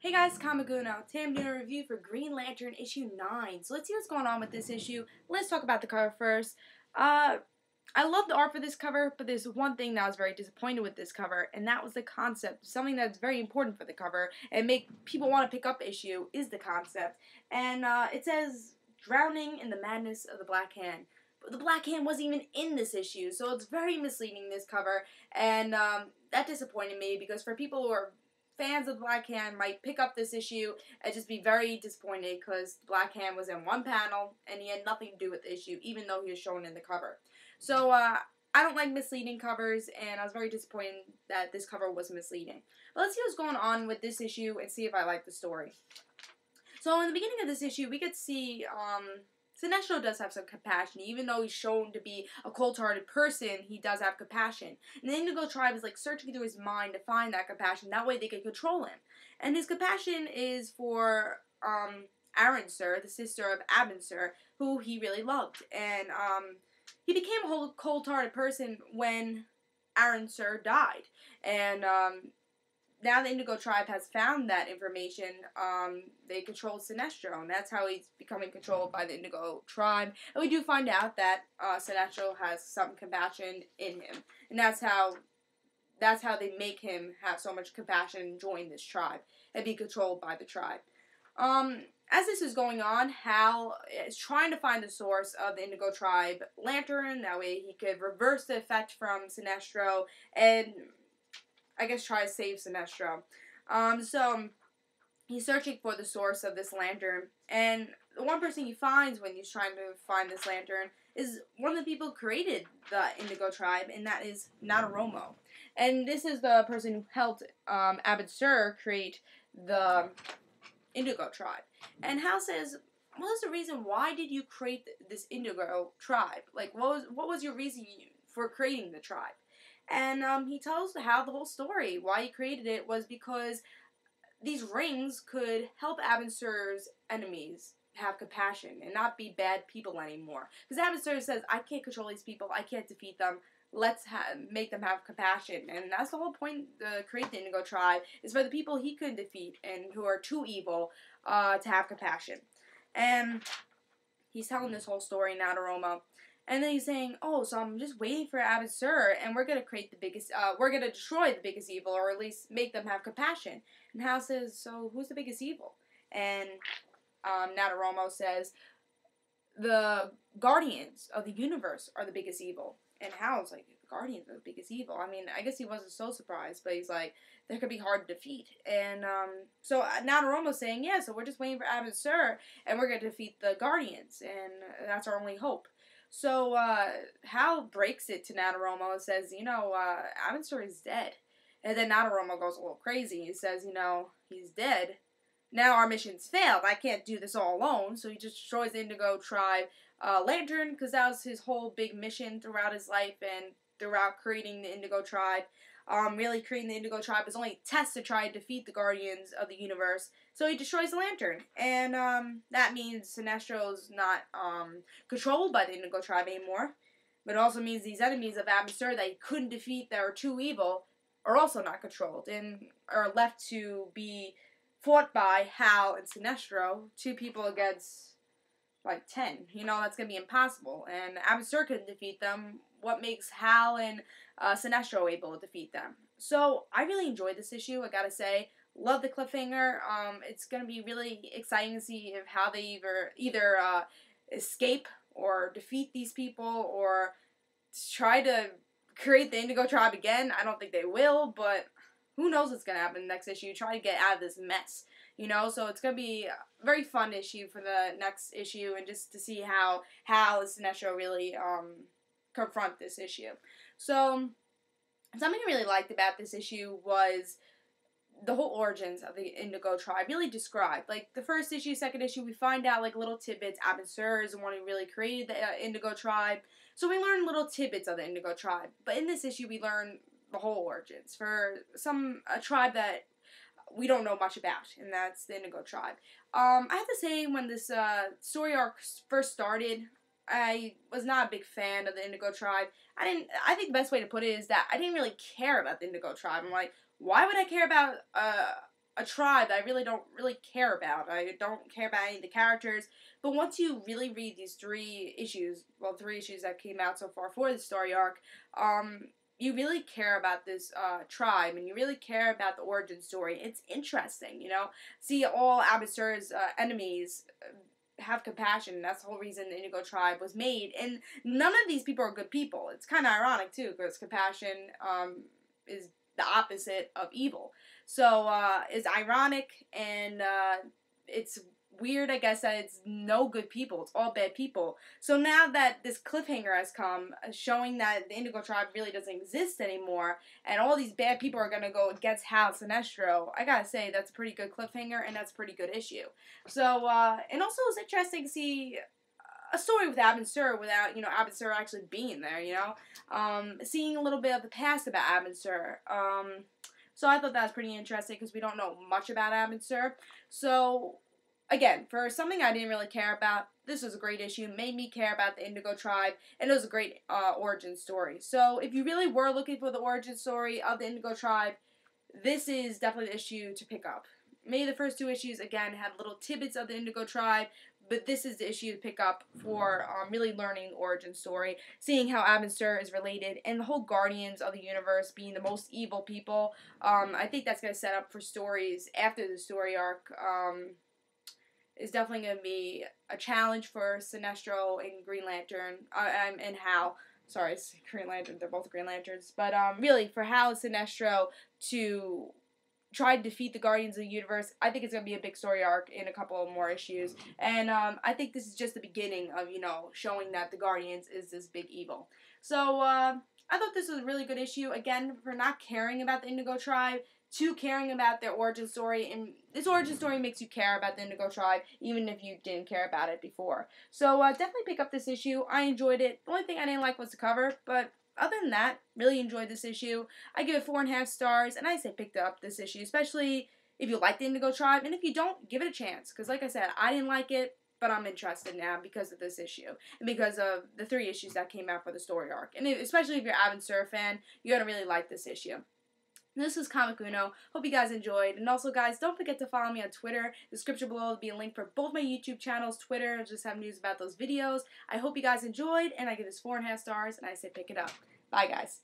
Hey guys, Kamaguno. Today I'm doing a review for Green Lantern issue 9. So let's see what's going on with this issue. Let's talk about the cover first. I love the art for this cover, but there's one thing that I was very disappointed with this cover, and that was the concept. Something that's very important for the cover and make people want to pick up the issue is the concept. And it says, "Drowning in the Madness of the Black Hand." But the Black Hand wasn't even in this issue, so it's very misleading, this cover. And that disappointed me because for people who are fans of Black Hand might pick up this issue and just be very disappointed because Black Hand was in one panel and he had nothing to do with the issue, even though he was shown in the cover. So I don't like misleading covers, and I was very disappointed that this cover was misleading. But let's see what's going on with this issue and see if I like the story. So in the beginning of this issue, we get to see Sinestro does have some compassion. Even though he's shown to be a cold-hearted person, he does have compassion. And the Indigo Tribe is like searching through his mind to find that compassion. That way they can control him. And his compassion is for Arun Sur, the sister of Abin Sur, who he really loved. And he became a cold-hearted person when Arun Sur died. And now the Indigo Tribe has found that information. They control Sinestro, and that's how he's becoming controlled by the Indigo Tribe. And we do find out that Sinestro has some compassion in him, and that's how they make him have so much compassion and join this tribe and be controlled by the tribe. As this is going on, Hal is trying to find the source of the Indigo Tribe Lantern. That way he could reverse the effect from Sinestro and I guess try to save Sinestro. So he's searching for the source of this lantern, and the one person he finds when he's trying to find this lantern is one of the people who created the Indigo Tribe, and that is Nadoromo. And this is the person who helped Abin Sur create the Indigo Tribe. And Hal says, what was the reason? Why did you create this Indigo Tribe? Like, what was your reason for creating the tribe? And he tells Hal the whole story. Why he created it was because these rings could help Abin Sur's enemies have compassion and not be bad people anymore. Because Abin Sur says, I can't control these people. I can't defeat them. Let's make them have compassion. And that's the whole point to create the Indigo Tribe, is for the people he could defeat and who are too evil to have compassion. And he's telling this whole story now to Roma. And then he's saying, oh, so I'm just waiting for Abin Sur, and we're going to create the biggest, we're going to destroy the biggest evil, or at least make them have compassion. And Hal says, so who's the biggest evil? And Nadoromo says, the Guardians of the Universe are the biggest evil. And Hal's like, the Guardians are the biggest evil? I mean, I guess he wasn't so surprised, but he's like, they could be hard to defeat. And so Nadoromo's saying, yeah, so we're just waiting for Abin Sur, and we're going to defeat the Guardians, and that's our only hope. So, Hal breaks it to Nadoromo and says, you know, Abin Sur is dead. And then Nadoromo goes a little crazy. He says, you know, he's dead. Now our mission's failed. I can't do this all alone. So he just destroys the Indigo Tribe Lantern, because that was his whole big mission throughout his life and throughout creating the Indigo Tribe. Really creating the Indigo Tribe was only a test to try to defeat the Guardians of the Universe. So he destroys the Lantern. And that means Sinestro's not controlled by the Indigo Tribe anymore. But it also means these enemies of Abin Sur that he couldn't defeat, that were too evil, are also not controlled and are left to be fought by Hal and Sinestro, 2 people against like 10. You know, that's going to be impossible. And Abin Sur couldn't defeat them. What makes Hal and Sinestro able to defeat them? So, I really enjoyed this issue, I gotta say. Love the cliffhanger. It's going to be really exciting to see how they either escape or defeat these people or try to create the Indigo Tribe again. I don't think they will, but who knows what's going to happen in the next issue. Try to get out of this mess, you know? So it's going to be a very fun issue for the next issue, and just to see how Hal and Sinestro really confront this issue. So, something I really liked about this issue was the whole origins of the Indigo Tribe really described. Like, the first issue, second issue, we find out, like, little tidbits. Abin Sur is the one who really created the Indigo Tribe. So we learn little tidbits of the Indigo Tribe. But in this issue, we learn the whole origins for a tribe that we don't know much about, and that's the Indigo Tribe. I have to say, when this story arc first started, I was not a big fan of the Indigo Tribe. I think the best way to put it is that I didn't really care about the Indigo Tribe. I'm like, why would I care about a tribe that I really don't really care about. I don't care about any of the characters. But once you really read these three issues that came out so far for the story arc, you really care about this tribe, and you really care about the origin story. It's interesting, you know. See all Abasur's enemies have compassion. That's the whole reason the Indigo Tribe was made. And none of these people are good people. It's kind of ironic, too, because compassion is the opposite of evil. So it's ironic, and it's weird, I guess, that it's no good people. It's all bad people. So now that this cliffhanger has come, showing that the Indigo Tribe really doesn't exist anymore, and all these bad people are going to go against Hal Sinestro, I gotta say, that's a pretty good cliffhanger, and that's a pretty good issue. So, and also it's interesting to see a story with Abin Sur without, you know, Abin Sur actually being there, you know? Seeing a little bit of the past about Abin Sur. So I thought that was pretty interesting because we don't know much about Abin Sur. So, again, for something I didn't really care about, this was a great issue. Made me care about the Indigo Tribe, and it was a great origin story. So if you really were looking for the origin story of the Indigo Tribe, this is definitely the issue to pick up. Maybe the first two issues, again, had little tidbits of the Indigo Tribe, but this is the issue to pick up for really learning the origin story, seeing how Abin Sur is related, and the whole Guardians of the Universe being the most evil people. I think that's going to set up for stories after the story arc. Is definitely going to be a challenge for Sinestro and Green Lantern, and Hal. Sorry, it's Green Lantern. They're both Green Lanterns. But really, for Hal and Sinestro to try to defeat the Guardians of the Universe, I think it's going to be a big story arc in a couple more issues. And I think this is just the beginning of, you know, showing that the Guardians is this big evil. So I thought this was a really good issue. Again, for not caring about the Indigo Tribe to caring about their origin story. And this origin story makes you care about the Indigo Tribe, even if you didn't care about it before. So definitely pick up this issue. I enjoyed it. The only thing I didn't like was the cover, but other than that, really enjoyed this issue. I give it 4.5 stars, and I say pick up this issue, especially if you like the Indigo Tribe, and if you don't, give it a chance, because like I said, I didn't like it, but I'm interested now because of this issue, and because of the 3 issues that came out for the story arc, and especially if you're an Abin Sur fan, you're going to really like this issue. This is Comic Uno. Hope you guys enjoyed. And also, guys, don't forget to follow me on Twitter. Description below will be a link for both my YouTube channels. Twitter, I'll just have news about those videos. I hope you guys enjoyed, and I give this 4.5 stars, and I say pick it up. Bye, guys.